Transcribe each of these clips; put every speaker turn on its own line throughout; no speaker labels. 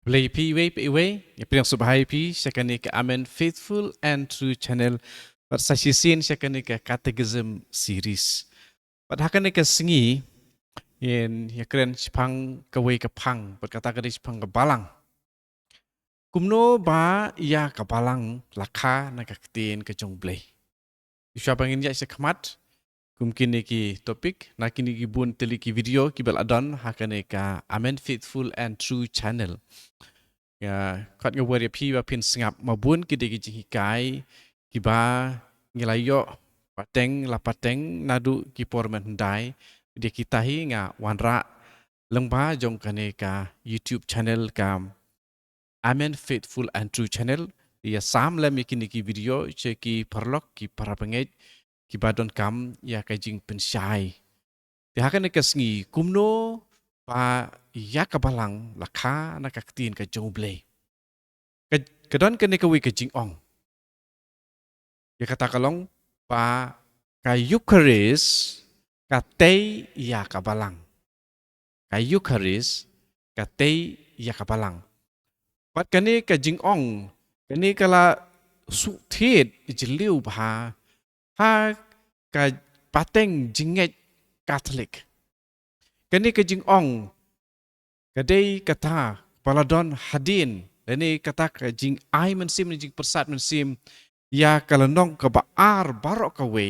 Play PWPW, yang subhai P, siakan ke Amen Faithful and True Channel. Pada sesi sin siakan ke Catechism Series. Pada hakan ke sengi, yang keren sepang kewe kepang, berkata ke sepang kebalang. Kumno ba ia kebalang laka nak ketin ke jongblay. Siapa ingin jadi sekemat? Kumkin ki topik, nak kini ki bun teliki video ki beladon hakan ke Amen Faithful and True Channel. Ya, kat ngawar ya pi pin sengap mabun kita ki hikai ki ba ngilayo pateng la pateng nadu ki porman hendai dia kita hi nga wanra lengba jong kane ka YouTube channel ka Amen Faithful and True Channel ya sam lam ki video che ki perlok ki para penget ki badon kam ya ka jing pensyai dia hakan ka sengi kumno pa ya kabalang lakha na kaktin ka joble kedon kene kawi ke jing ong. Ya kata kalong pa ka Eucharist ka tei ya kabalang. Ka Eucharist ka tei ya kabalang. Pat kene ka jing ong kene kala su thiet jiliu ba ha ka pateng jinget Catholic. Kene ka jing ong kadai kata paladon hadin ini kata ke jing ai mensim jing persat mensim ya kalenong ke baar barok kawe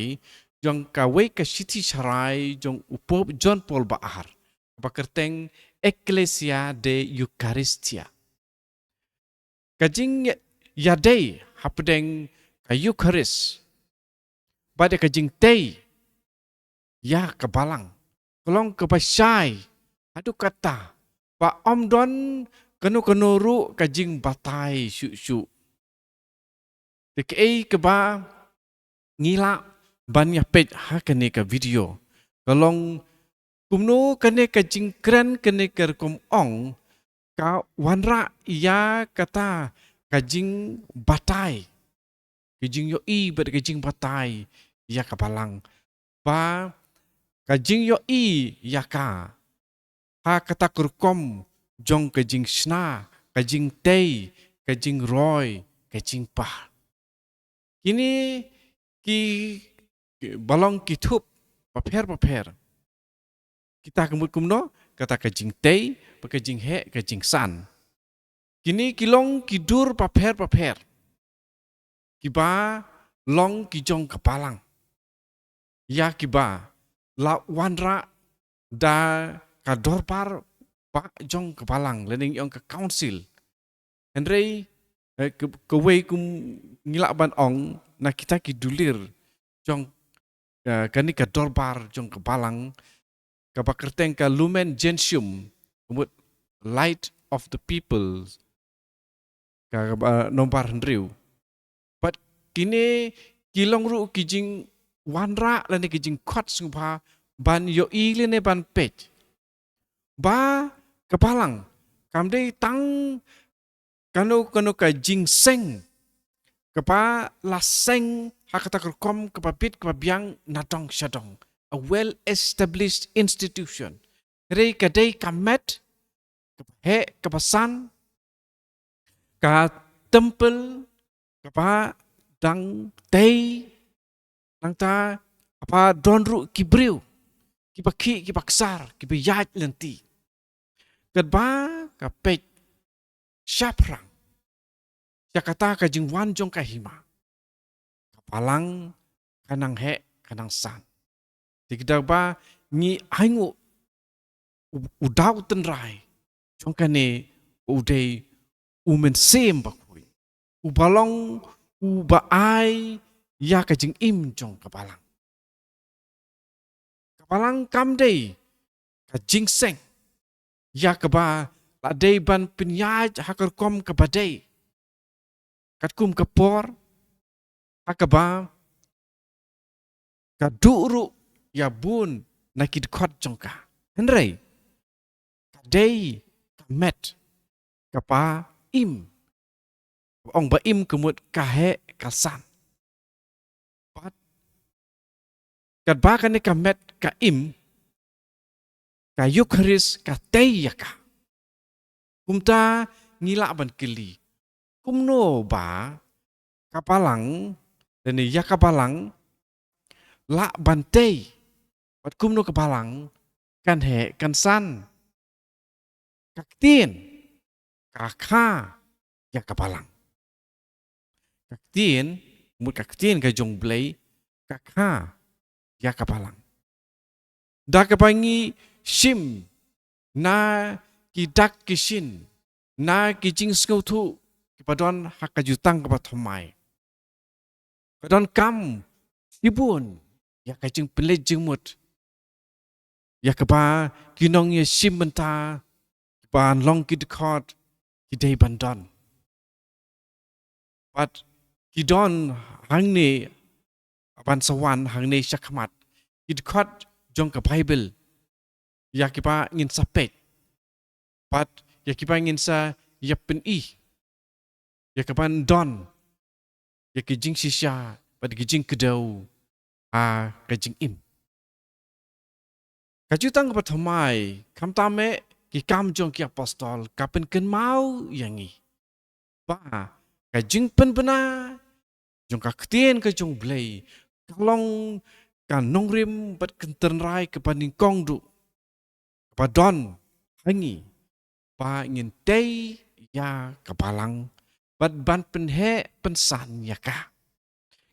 jong kawe ke siti sarai jong upop John Paul baar bakerteng Ecclesia de Eucharistia kajing ya day hapdeng ka Eucharist pada kajing tei ya kebalang kolong ke basyai adu kata pa omdon kanu ru kajing batai syuk-syuk. Dek keba ngila banyak page ha kene ka video. Kalong kumno kene kajing keren kene kerkom ong ka wanra ya kata kajing batai. Kajing yo ber kajing batai ya kapalang. Ba kajing yo ya ka ha kata kerkom jong kajing sna, kajing tei, kajing roy, kajing pah. Kini ki balong kitup paper. Kita kemut kumno kata kajing tei, kajing he, kajing san. Kini kilong kidur paper. Kiba long kijong kepalang. Ya kiba la wanra da kadorpar pak jong kepalang lening yong ke council Henry kewe kum ngilak ban ong na kita ki dulir jong kani ka dorbar jong kepalang ka bakerteng ka lumen gentium kumut light of the people ka nombar hendriu but kini kilong ru kijing wanra lani kijing kwat sungpa ban yo ilene ban pet ba kepalang kamde tang kanu ka jingseng kepa laseng hakata kerkom kepapit kepabiang nadong syadong a well established institution rei kadai kamet he kepasan ka temple kepa dang tei dang ta apa donru kibriu kipaki kipaksar kipayat lenti kedba kapet syaprang Jakarta kajing wan jong kahima kapalang kanang he kanang san digda ba ni aingu udau tenrai jong kane udei umen sem bakui ubalong ubaai ya kajing im jong kapalang kamdei kajing seng ya keba ladei ban penyaj hakar kom kebadai katkum kepor hakaba kaduru ya bun nakid kot jongka henrei kadei kamet kapa im ong ba im kemut kahe kasan pat kadba kane kamet ka im ka Eucharist ka tei yaka kumta ngilak ban keli. Kumno ba kapalang dan ya kapalang la bantay. Pat kumno kapalang kan he kan san. Kaktin kakha ya kapalang. Kaktin mut kaktin ka jong blay kakha ya kapalang. Da kapangi shim na kidak kishin na kijing skautu kipadon hakajutang kapatomai. Kadon kam ibun ya kajing pelet jengmut ya kapa kinong ya shim benta ban long kidkot kidai bandon. Pat kidon hangne ban sawan hangne syakmat kidkot jong ka Bible ya kipa ngin sapet. Pat ya kipa ngin sa yapen ya kapan don ya kijing sisya pat kijing kedau kajing im. Kajutang kapatomai kam tame ki kam jong ki apostol kapen ken mau yangi. Ba kajing pen bena jong kaktien ka jong blay kalong kan nongrim bat kentenrai kepaning kong du kepadon hangi ba ngin tei ya kapalang bat ban penhe pensan ya ka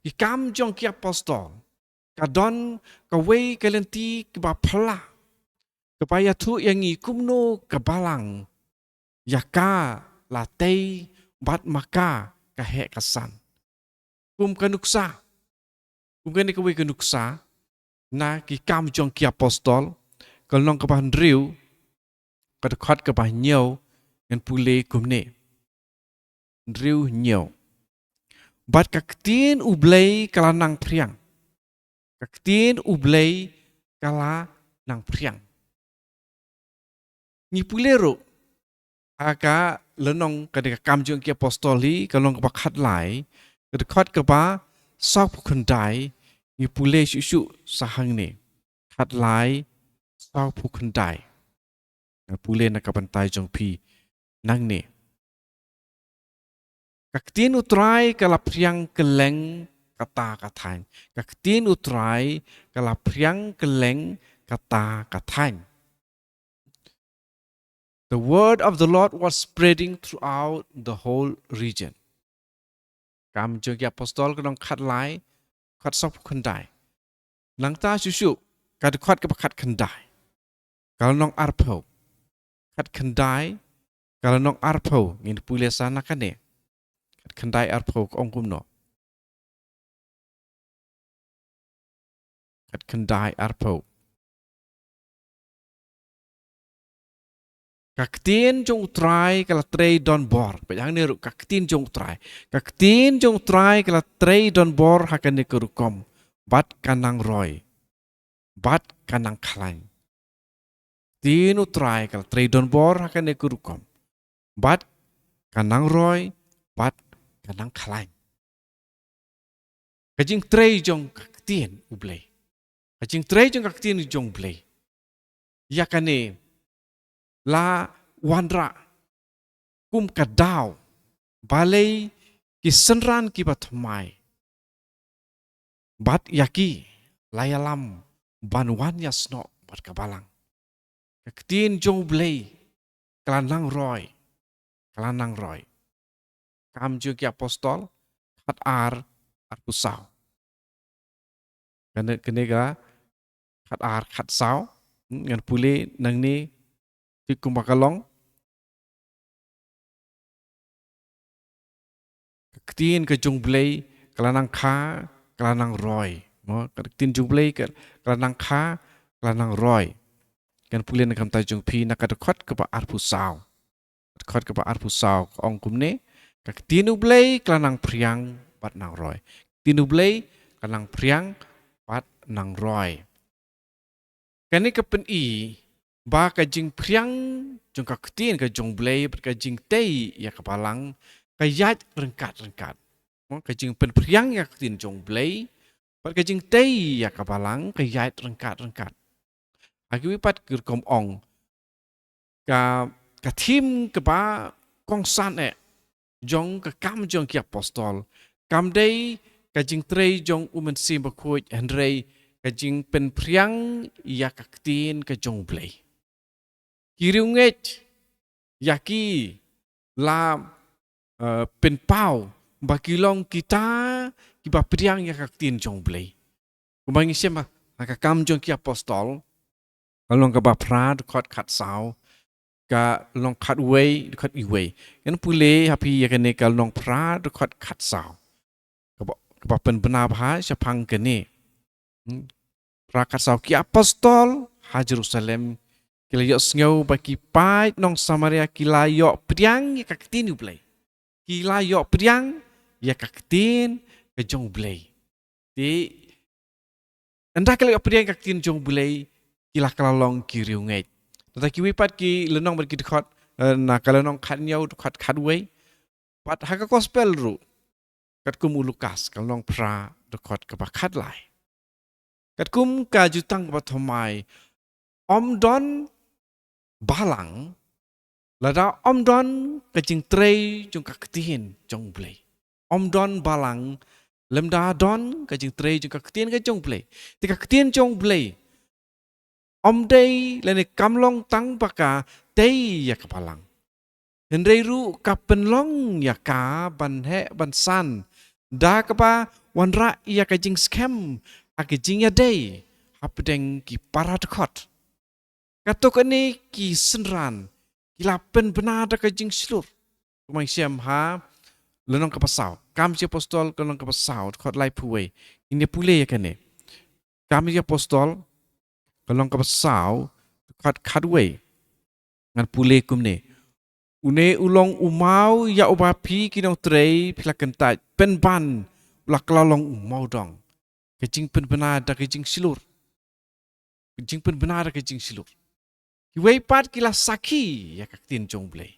ikam jong ki apostol kadon kawei kalenti ke ba phala kepaya tu yangi kumno kapalang ya ka la tei bat maka kahe kasan kum kanuksa Mungkin ikaw ay kanuksa na kikam jong ki apostol kalong kapah driu kadakot kapah nyaw ngan pule kumne driu nyaw bat kaktin ublay kala nang priang kaktin ublay kala nang priang ni pule ro aka lenong kadakam jong ki apostoli kalong kapah khatlai kadakot kapah sok kendai ni pule susu sahang ni khatlai sok kendai pule nak kapantai jong pi nang ni kaktin utrai kala priang keleng kata katain kaktin utrai kala priang keleng kata katain. The word of the Lord was spreading throughout the whole region. Kam jong ki apostol kadong khatlai khat sok kendai lang ta susu kad khat ke khat kendai kalau nong arpo khat kendai kalau nong arpo ngin pule sana kane khat kendai arpo ong kumno khat kendai arpo kaktin jong trai kala trei don bor pejang ni ru kaktin jong trai kala trei don bor hakane kerukom bat kanang roy bat kanang khalang tin utrai kala trei don bor hakane kerukom bat kanang roy bat kanang khalang kajing trei jong kaktin ublay kajing trei jong kaktin jong blay yakane la wandra kum kadau balai ki senran ki bathmai bat yaki layalam banwan yasno bat kabalang kaktin jong blay kalanang roy kam jo ki apostol khat ar pusau kene ga khat ar khat sau ngan pule nang ni ti kumakalong kaktin ke jong blay kalanang kha kalanang roy mo kaktin jong blay kalanang kha kalanang roy kan pule nakam ta jong pi nakadkhot ke ba ar pusau khot ke ba ar pusau ong kumne kaktin blay kalanang priang bat nang roy tinu blay kalanang priang bat nang roy kani kapen i ba ka jing priang jong kaktin ka jong blay ka jing tei ya kapalang ka yat rengkat mo ka jing pen priang ya kaktin jong blay ka jing tei ya kapalang ka yat rengkat agi wipat kerkom ong ka tim ke ba kong san jong ke kam jong ki apostol kam dei kajing trei jong umen sim bakuj henrei kajing pen priang ya kaktin ke jong blei kiriunget yaki la pen pau bakilong kita kiba priang ya kaktin jong blei kumangi sema ka kam jong ki apostol kalong ka ba prad khot khat sao ka long khat wei khot I wei kan pule happy ya kan ka long prad khot khat sao ka ba pen bena bha chapang ke ni pra khat sao ki apostol ha Jerusalem kila yo sngo ba ki pai nong Samaria kila yo priang ya kaktin u blei kila yo priang ya kaktin ke jong blei ti anda kala yo priang kaktin jong blei kila kalalong kiriunget tetapi wipat ki lenong berki dekat na kalanong khat nyau dekat khat wei pat haka gospel ru kat kum Lukas kalong pra dekat ke khat lai kat kum ka jutang ke thomai om don balang lada om don ke jing trei jong kaktin jong blei om don balang lemda don ke jing trei jong kaktin ke jong blei ti kaktin jong blei om dei lene kamlong tang baka dei ya kapalang henrei ru kapenlong ya ka ban he ban san da kapa wanra ya ka jing scam ake jing ya dei hapdeng ki paradkot katok ani ki senran kila pen benar da ka jing slur kumai siam ha lenong kapasau kam si apostol lenong kapasau khot lai puwe ini pule ya kane kam si apostol kalong kapasau khat wei ngan pule kumne une ulong umau ya ubapi kinong trei pila kentai pen ban ulak lalong umau dong kecing pen benar da kecing silur kecing pen benar da kecing silur wei pat kila saki ya kaktin jong blei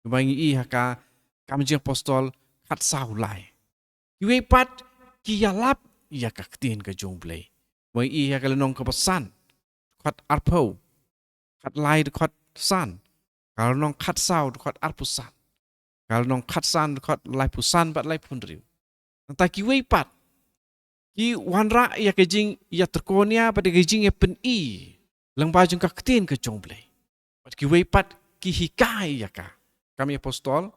bangi I haka kamjing apostol khat sau lai wei pat ki ya lap ya kaktin ke jong blei bangi I haka lenong kapasan khat arpo khat lai khat san kalau nong khat sao khat arpusan kalau nong khat san khat lai pusan bat lai punriu nta ki wei pat ki wanra ya kejing ya terkonia pada kejing ya pen I lang bajung kaktin ke jong blei pat ki wei pat ki hikai ya ka kami apostol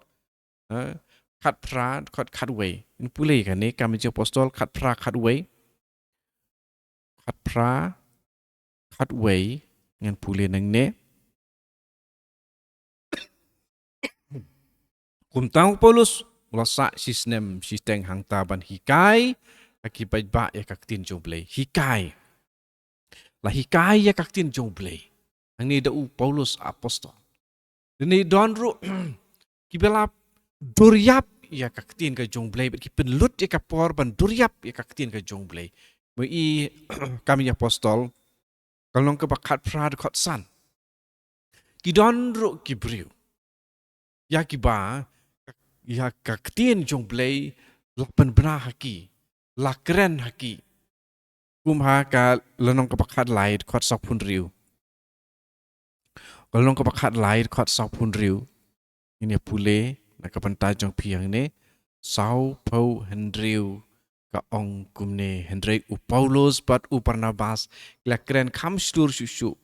khat pra khat wei in pulei kan ni kami apostol khat pra khat wei khat pra khat wei ngan pulei nang ne kum tang Paulus ulasa sistem hang taban hikai akibat ba ya kaktin jong blei hikai la hikai ya kaktin jong blei ang ni da Paulus apostol ni don ru kibela duryap ya kaktin ka jong blei ki penlut ya kapor ban duryap ya kaktin ka jong blei I kami apostol kalong ke bakat prad khot san ki don ru ki briu ya ki ba ya kaktin jong blei lapan bena haki la keren haki kumha ka lenong ke bakat lai khot sak pun riu kalong ke bakat lai khot sak pun riu ini pule na kapanta jong piang ne sau pau hendriu ka ong kumne hendrei u Paulus bat u Barnabas la keren kam stur susu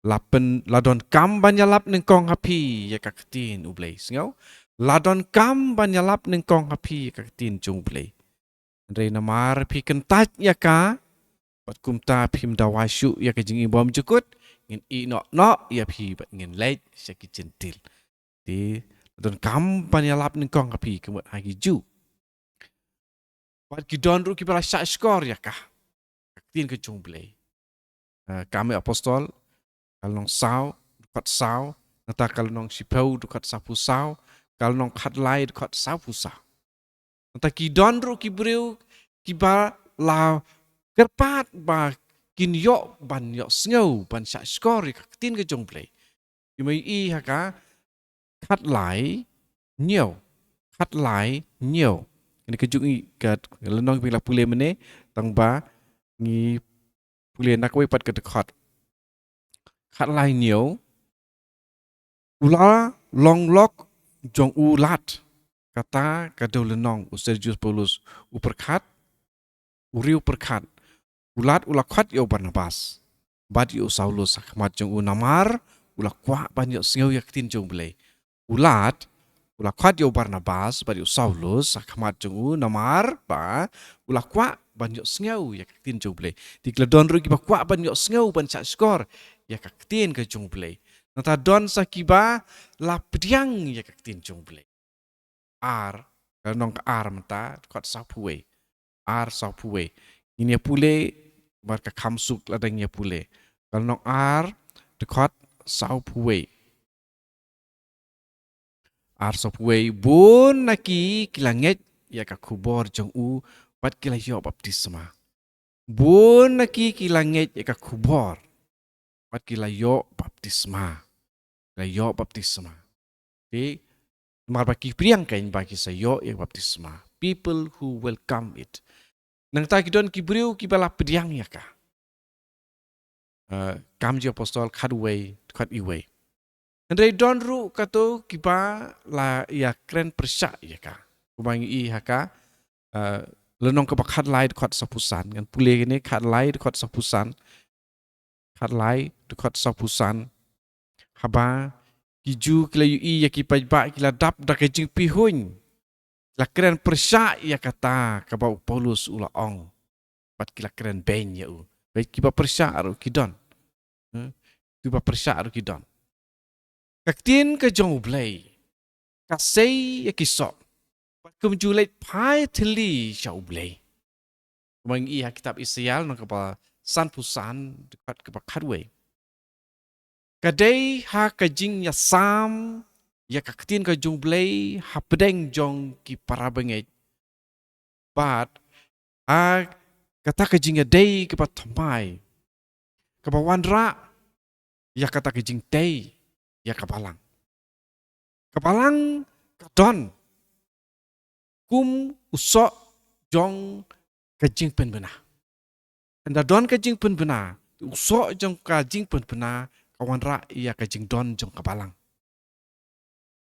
lapen ladon kam banyalap neng kong hapi ya kaktin u blei singau ladon kam banyalap neng kong hapi ya kaktin jong blei hendrei namar pi kentat ya ka bat kumta phim dawasyu ya ka jing ibom jukut ngin I no ya phi bat ngin leit ya ki centil di don kam banyalap neng kong hapi kemut hagi ju bat ki don ru ki bala syak skor ya ka kaktin ke jong blei kami apostol kalong sao dekat sao nata kalong sipau dekat sapu sao kalong khat lai dekat sapu sao nata ki don ru ki breu ki ba la kerpat ba kin yo ban yo sngo ban syak skor ka tin ke jong blei ki mai I haka khat lai nhiều khat lai nhiều ini kejuk I kat lenong pila pule mene tang ba ngi pule nak wei pat ke dekat khat lai nhiều ula long lok jong ulat kata kadau lenong Sergius Paulus uperkat uriu perkat ulat ulakat yo Barnabas bad yo Saulus akmat jong unamar ulakwa banyak sengau yaktin jong belai ulat ulakat yo Barnabas bad yo Saulus akmat jong unamar ba ulakwa banyak sengau yaktin jong belai dikledon ru kiba kwa banyak sengau ban sak skor yaktin ke jong belai nata don sakiba lapdiang yaktin jong belai ar nong ar mata kot sapue ar sapue ini pule marka kamsuk ladangnya pule kalau nong ar dekot sapue ar sapue bun naki kilanget ya ka kubor jong u pat kilayo baptisma bun naki kilanget ya ka kubor pat kilayo baptisma okay marbaki priang kain bagi sayo ya baptisma people who welcome it nang ta kidon kibriu kibala priang ya ka kamji apostol khadway khat iwe ndai don ru kato kiba la ya kren persya ya ka kubangi i haka lenong ke khat lai khat sapusan kan pule ni khat lai khat sapusan haba kiju kila ui ya ki pajba kila dap da kejing pihun la keren persya ya kata kabau Paulus ula ong pat kila keren ben ya u baik kiba persya aru kidon kiba persya aru kidon kaktin ke jong blai kasei ya kisok pat kumjulai pai thili shau blai mang i ha kitab Isial nang kapa san pusan dekat kapa khadwe kadai ha kajing ya sam ya kaktin ka jong blai ha pedeng jong ki parabengai bat a kata kajing ya dei ke patomai ke wanra ya kata kajing dei ya kapalang kadon kum usok jong kajing pen bena anda don kajing pen bena usok jong kajing pen bena kawan ra ia kajing don jong kapalang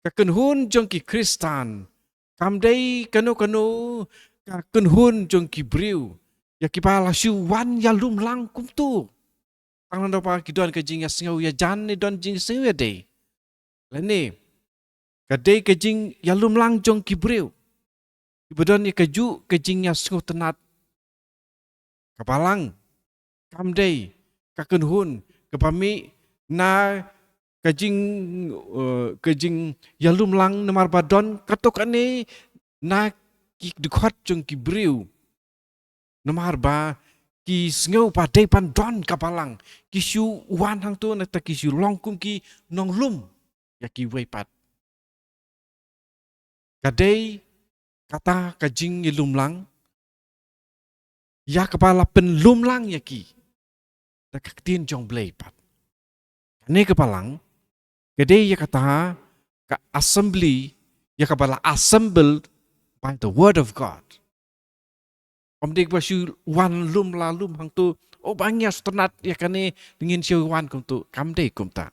kakenhun jong ki Kristan kamdei kanu kakenhun jong ki briu ya kipala shu wan ya lum lang kum tu tang pa ki don kajing ya singau ya jan ni don jing singau ya dei lani kadei kajing ya lum lang jong ki briu ibadon ya kaju kajing ya singau tenat kapalang kamdei kakenhun kepami na kajing yalum lang namar badon katok ane na ki dekat jong ki briu namar ba ki sngau pa dei pan don kapalang ki shu wan hang tu na ta ki shu long kum ki nong lum ya ki wei pat kadei kata kajing yalum lang ya kepala pen lum lang ya ki ta kaktin jong blai pat ne kepalang kadai ya kata ka assembly ya kepala assembled by the word of God omdik basu wan lum la lum hang tu oh banyak sternat ya kane dingin siu wan kum tu kamdei kum ta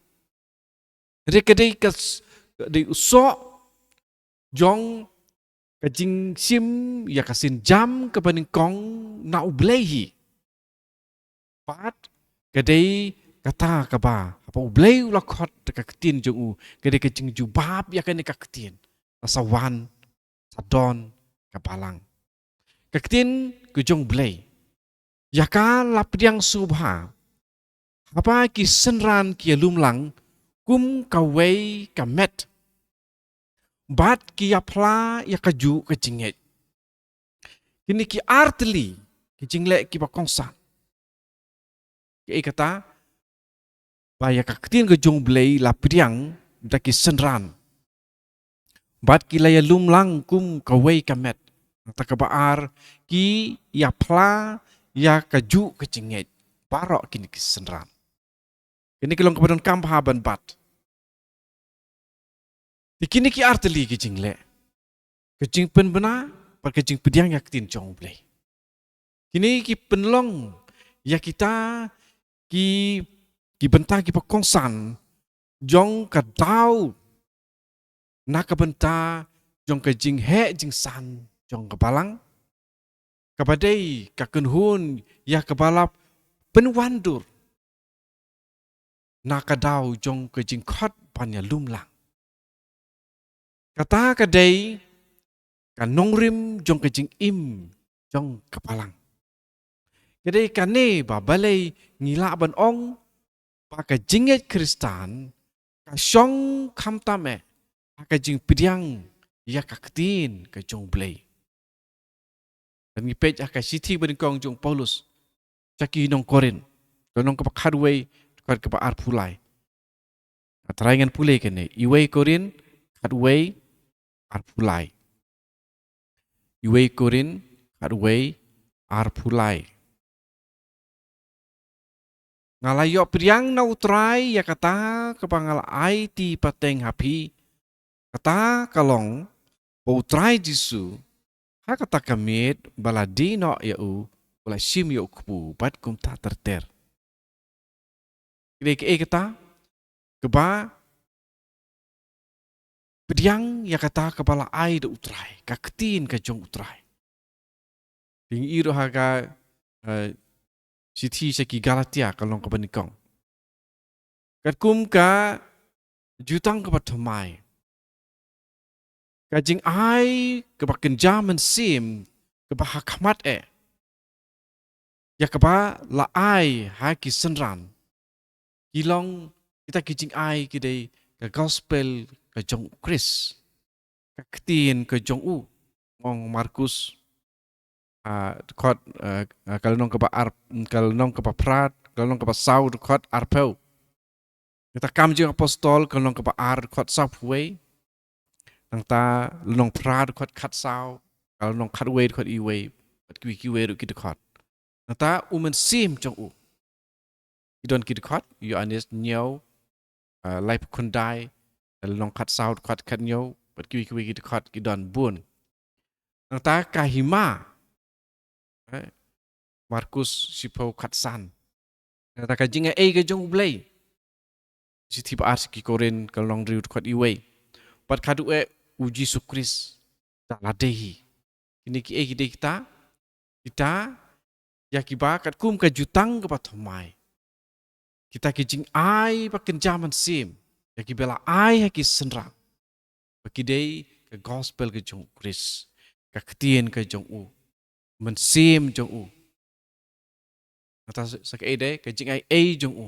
kadai kas di usok jong kajing sim ya kasin jam kepaning kong na ublehi pat kadai kata kaba apa ublei ulakot kaktin jong u kadai kajing jubab ya kane kaktin asawan sadon kapalang kaktin kujong blei yaka lapdiang subha apa ki senran ki lumlang kum kawei kamet bat ki apla ya kaju kajinget kini ki artli ki jingle ki bakongsa ki kata baya kaktin kujong blei lapdiang daki senran bat ki laya lumlang kum kawei kamet takabaar ki ya pla ya kaju kejinget barok kini kisenran kini kilong kepadon kampahaban bat kini ki arteli kejingle kejing pen bena par kejing pediang yak tin jong blei kini ki penlong ya kita ki bentang ki pekongsan jong kadau nak benta jong ke jing he jing san jong kebalang kabadai kakenhun ya kebalap penwandur nak kadau jong ke jing khot panya lumlang kata kadai kanongrim jong ke jing im jong kebalang kadai kane ba balai ngila ban ong pa ka jinget kristan ka syong kamtame ka jing pidiang ya kaktin ka jong blay dan ngipej ka siti berengkong jong Paulus caki nong Korin nong ka khadway ka ka ar pulai teraingan pulai kene iway Korin khadway ar pulai iway Korin khadway ar pulai ngalayo priang na utray ya kata kepangal ai ti pateng hapi kata kalong utray jisu ha kata kamit baladi no ya u wala sim yo kupu bat kum ta terter kide ke kata keba priang ya kata kepala ai de utray kaktin ka jong utray ding iro haga Siti seki Galatia kalong kebenikong. Katkum ka jutang ke patomai. Kajing ai ke pakenjaman sim ke bahakamat ya ke ba la ai haki senran. Kilong kita kijing ai kidai ke gospel ke jong Chris. Kaktin ke jong u. Ngong Markus kot kalau nong ke ar kalau nong ke prat kalau nong ke sau kot arpeu kita kam jeng apostol kalau nong ke ar kot subway nang ta nong prat kot kat sau kalau nong kat way kot iway ki way kita kot nang ta sim jong u idon kita kot you anis nyau life kundai kalau nong kat sau kot kat nyau ki kita kot idon bun nang ta kahima Markus sipau katsan. Kata kajinga ke jong blay. Si tiba ars ki koren kalong riut kot iway. Pat kadu uji sukris daladehi. Ini ki kita ya kiba kat kum ka jutang ke patomai. Kita kijing ai paken jaman sim. Ya kibela ai haki senrang. Pakidei ke gospel ke jong kris. Ka ketien ke jong u. Mensim jong u. Kata sak deh kajing ai jong u.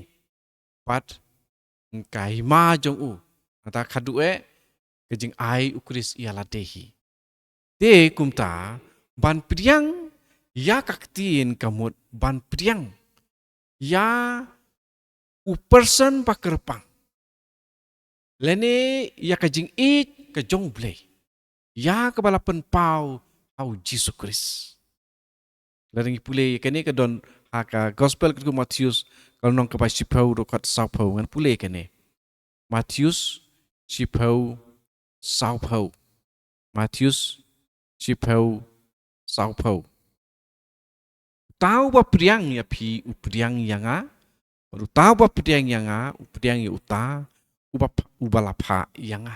Pat kai ma jong u. Kata kadu kajing ai ukris ialah dehi. De kumta ban priang ya kaktin kamut ban priang ya u person pakerpang. Lene ya kajing ke jong blay. Ya kebalapan pau au Yesus Kristus. Laring pulai kene ke don haka gospel ke Matius kalau nong ke ba sipau do kat saupau ngan pulai kene. Matius sipau saupau. Matius sipau saupau. Tahu ba priang ya pi upriang yang baru tahu ba priang yang upriang ya uta ubalapa yang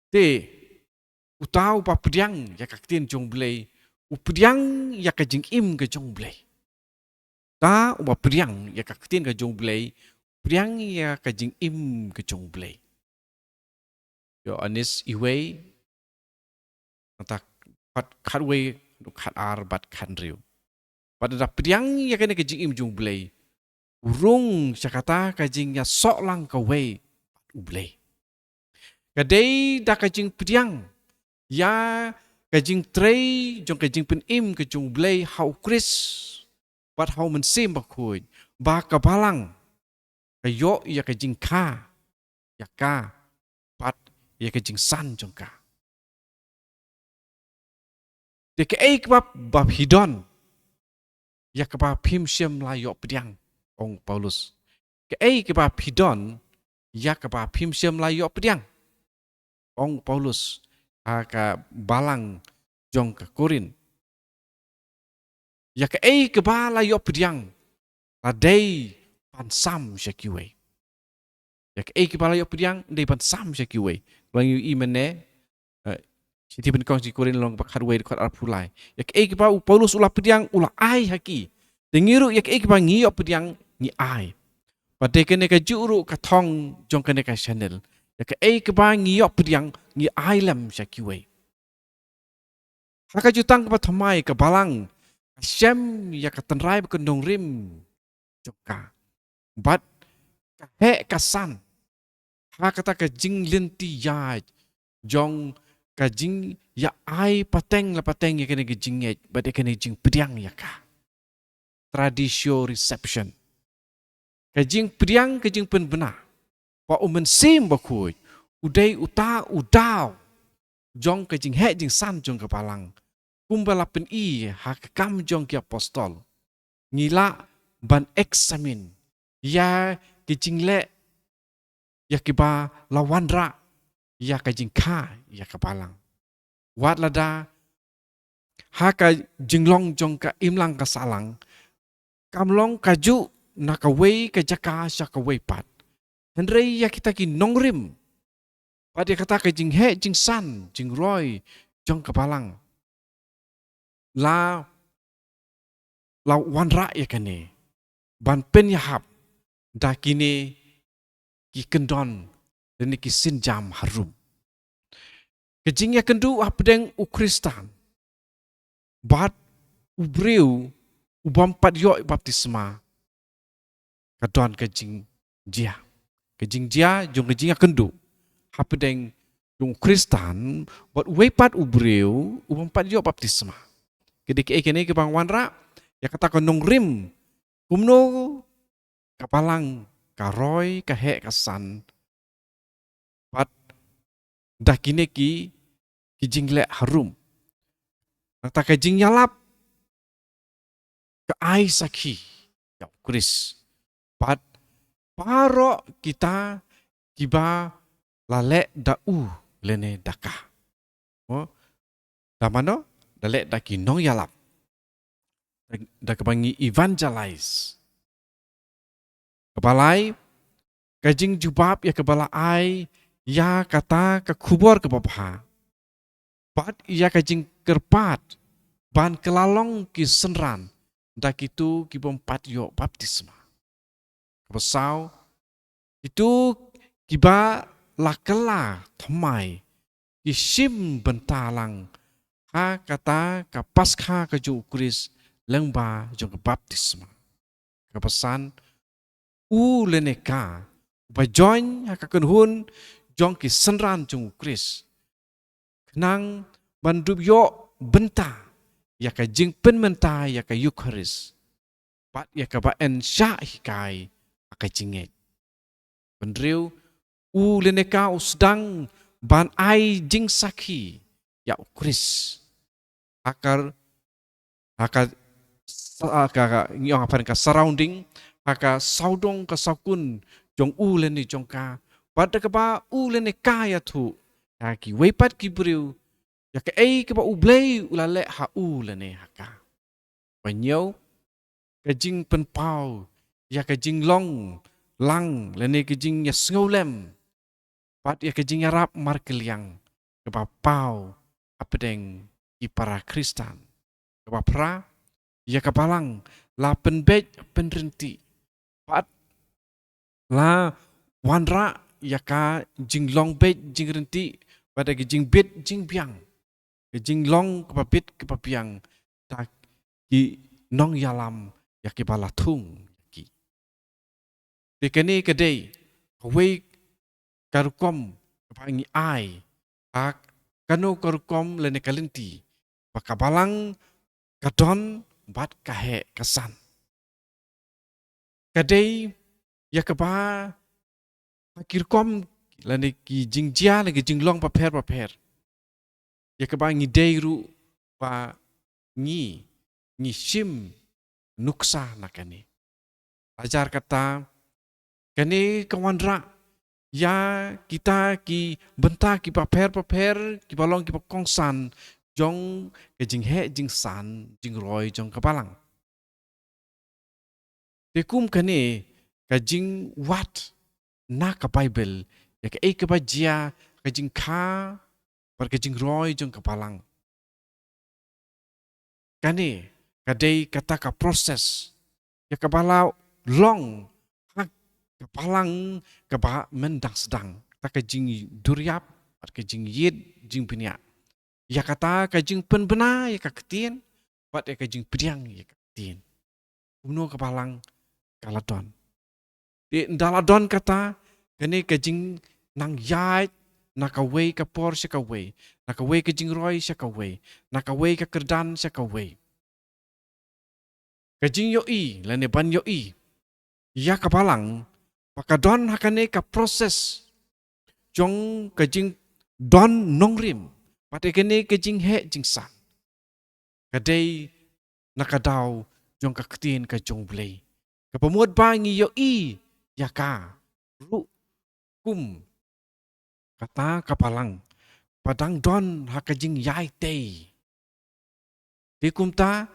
Te utaw pa priang ya kaktin jong blay upriang ya kajing im ke jong blay ta uba priang ya kaktin ke jong blay priang ya kajing im ke jong blay yo anis iway nata kat way kat ar bat kan riu pada priang ya kene kajing im jong blay urung sakata kajing ya sok lang ka way ublay kadai da kajing priang ya kajing tray jong kajing pen im ke jong blay hau kris bat hau mensim bakui ba kabalang kayo ya kajing ka ya ka bat ya kajing san jong ka de ke bab hidon ya ka ba phim shem la yo pdiang ong Paulus ke ba hidon ya ka ba phim shem la yo pdiang ong Paulus ka balang jong ke Korin. Ya ke ba la yo pdiang la dei pan sam syakiwe. Ya ke kepala yok pediang dei pan sam sya kiwe. Lang yu I mene si ti ben kong si korin long bakar we kot arpulai. Ya ke kepala Paulus ulah pediang ulah ai haki. Dengiru ya ke kepala ngi yok pediang ngi ai. Pada kene ka juru ka thong jong kene ka channel. Ya ke kepala ngi yok pediang ngi ai lam sya kiwe. Haka jutang ka thamai ka balang. Shem ya ka tenrai ka nong rim joka. But ka he ka san. Kata ka jing linti ya jong ka jing ya ai pateng la pateng ya kene ka jing ya but ya kene jing pediang ya ka. Tradisio reception. Ka jing pediang ka jing pen benar. Pa umen sim bakui. Udai uta udaw. Jong ka jing he jing san jong ka palang. Kumbala pen I ha ka kam jong ki apostol. Ngila ban eksamin. Ya ka jing le ya ki ba lawan ra. Ya ka jing ka ya ka palang. Wat lada haka jinglong jong ka imlang ka salang kamlong kaju naka wei ka jaka sya ka wei pat henrei ya kita ki nongrim pat ya kata ka jing he jing san jing roy jong ka palang la wanra ya kane ban pen ya hap da kini ki kendon dan ki sin jam harum kejing ya kendu apdeng ukristan bat ubreu ubam pat yo baptisma kadon kejing jia jong kejing kendu hapedeng jong kristan buat wepat ubreu ubam pat yo baptisma kedik kene ke bang wanra ya kata konong rim kumno kapalang karoy kahe kasan pat dakine ki kijing le harum kata kejing nyalap ke ai sakhi ya kris pat paro kita tiba lalek dau lene daka. Oh, damano lalek daki nong yalap. Da kebangi evangelize. Kebalai kajing jubab ya kebala ai ya kata ke kubur ke bapa. Pat ya kajing kerpat ban kelalong ki senran dak itu ki bompat yo baptisma. Kebesau itu kiba lakela thamai isim bentalang ha kata ka pasca ka ju kris lengba jong baptisma ka pesan u leneka ba join ha ka kunhun jong ki senran jong kris nang bandup yo benta ya ka jing pen menta ya ka eucharis pat ya ka ba en sha hikai ka jinget Pendriu leneka sedang ban ai jing sakhi ya kris akar ngiyong apa ka surrounding haka saudong ka sakun jong leni jong ka pada ka ba leneka ya tu ya ki wepat ki briu ya ka ka ba ublei ulale ha lene haka panyo ka jing pen pau ya ka jing long lang lene ke jing ya sngolem pat ya ke jing arab markeliang ke bapau apedeng i para kristan ke bapra ya ke palang la penbet penrenti pat la wanra ya ka jing long bet jing renti pada ke jing bet jing biang ke jing long ke papit ke papiang tak ki nong yalam ya ke balatung Dekani kedai, kawai karukom kepangi ai, ak kanu karukom lene kalenti, pakabalang kadon bat kahe kesan. Kedai ya keba kirkom lene ki jingjia lene jinglong paper, ya keba ngi deiru pa ngi shim nuksa nakani. Ajar kata kani kawanra ya kita ki benta ki paper ki balong ki kongsan jong ke jing he jing san jing roy jong kapalang tekum kani ka jing wat na ka Bible ya ka ka ba jia ka jing kha par ka jing roi jong ka palang kani kadai kata ka proses ya ka bala long ha ka palang ka ba mendang sedang ta ka jing duryap par ka jing yid jing pinya ya kata ka jing pen bena ya ka ketien pat ya ka jing priang ya ka ketien umno ka palang kaladon di daladon kata kani ka jing nang yai nakaway ka por siya kaway nakaway ka jing roy siya kaway nakaway ka kerdan siya kaway ka jing yo i lane ban yo i ya ka palang pakadon hakane ka proses jong ka jing don nongrim pate kene ka jing he jing san kadai nakadaw jong ka ketien ka jong blay ka pamuad ba ngi yo i ya ka ru kum kata kapalang padang don hakajing yai tei di kumta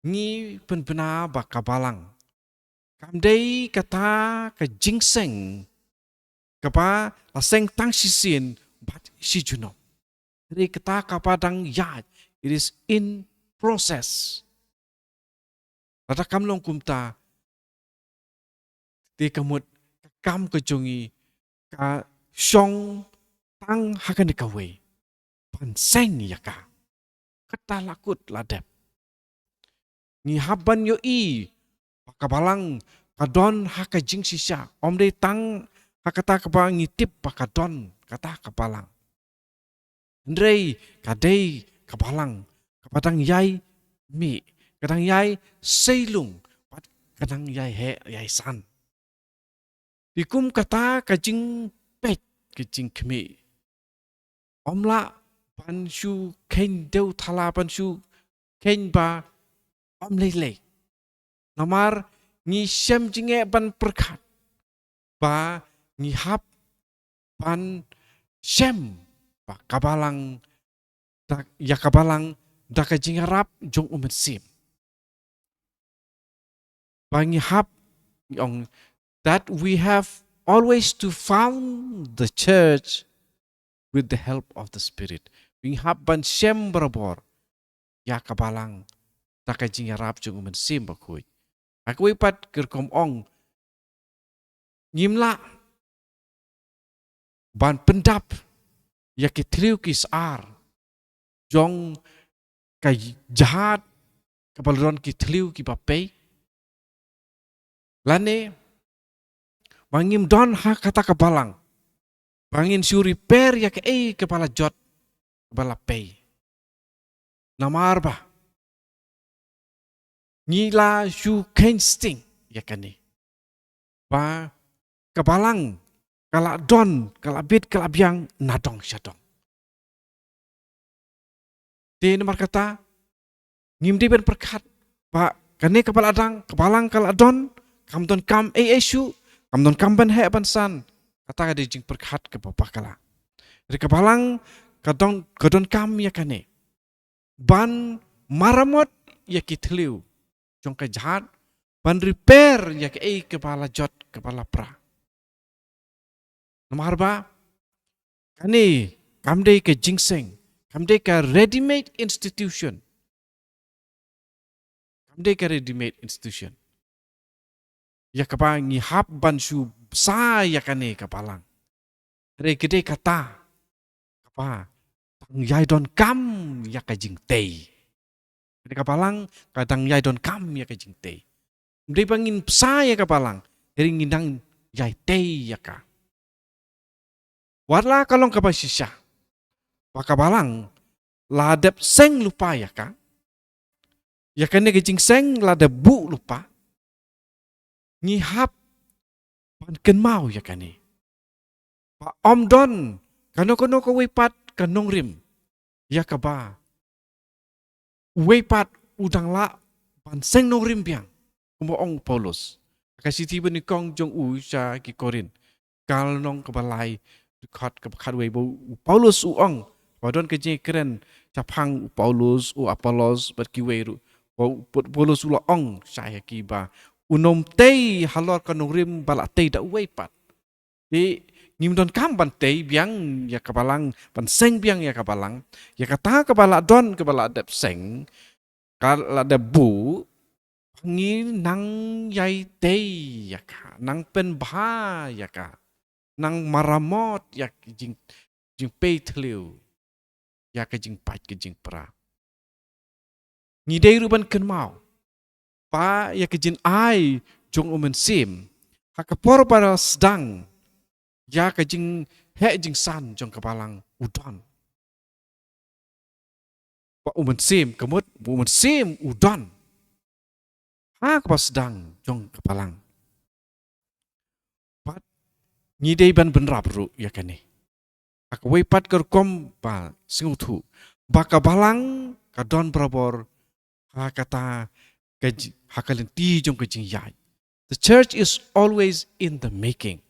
ngi penpena bakabalang kamdei kata ka jingseng kapa laseng tang sisin bat si juno dari kata kapadang yai it is in process lata kamlong kumta di kamut kam kejongi ka syong tang hakan dikawai panseng ya ka kata lakut ladep ni haban yo i pakabalang kadon haka jing sisya om de tang hakata kaba ngitip pakadon kata kapalang ndrei kadei kapalang kapadang yai mi kadang yai seilung kadang yai he yai san dikum kata kajing pet kajing kemi omla panshu ken deu thala panshu ken ba om lele namar ngi sem jinge ban perkat ba ngi hap ban sem ba kabalang ya kabalang da ka jingarap jong umet sim ba ngi hap ong that we have always to found the church with the help of the Spirit. Wing hap ban sem berabor. Ya kabalang. Taka jing harap jung umen sim bakuy. Aku ipat kerkom ong. Ngimla. Ban pendap. Ya kitriu kis ar. Jong kay jahat. Kabalron kitriu ki papay. Lane. Mangim don ha kata kabalang. Bangin siu repair ya ke kepala jot kepala pay. Namar ba. Ngila siu kensting ya kani. Ba kebalang kala don kala bit kala biang nadong syadong. Di nomor kata ngim di ben perkat ba kani kepala adang kebalang kala don kam don kam siu kam don kam ban he ban san. Kata ada jing perkat ke bapa kala. Dari kebalang kadon kam ya kane. Ban maramot ya kitliu. Jong ke jahat. Ban repair ya ke kepala jot kepala pra. Nomor ba. Kane kamde ke jingseng. Kamde ke ready-made institution. Kamde ke ready-made institution. Ya kapa ngihap ban su sa ya kane kapalang. Re gede kata apa tang yai don kam ya ka jing tei. Gede kapalang kadang yai don kam ya ka jing tei. Mde pangin sa ya kapalang dari ngindang yai tei ya ka. Warla kalong ka sisya. Pakabalang ladep seng lupa ya ka. Ya kane ka jing seng ladep bu lupa. Ngihap pan ken mau ya kane. Pa om don kano ko wipat kanong rim ya kaba. Wipat udang la pan seng nong rim biang. Kumoong Paulus. Kasi tiba ni kong jong u sa ki Korin. Kal nong kabalay dekat kebakat webo Paulus uong. Wadon keje keren capang Paulus u Apollos berkiweru. Paulus ula ong saya kiba. Unom tei halor kanong rim balak tei da wipat. Di ngim don kam ban tei biang ya kabalang ban seng biang ya kabalang ya kata kabala don kabala dep seng kala de bu ngi nang yai tei ya ka nang pen ba ya ka nang maramot ya jing jing pei tliu ya ka jing pat ka jing pra ni dei ruban ken mau pa ya ka jin ai jong umen sim ha ka por para sedang ya ka jing he jing san jong kabalang udon pa umen sim kemut umen sim udon ha ka pa sedang jong kabalang pat ni dei ban ben rap ru ya ka ni ak wei pat ker kom ba singutu ba kabalang ka don brabor ha kata hakalin ti jong ka jing yai. The church is always in the making.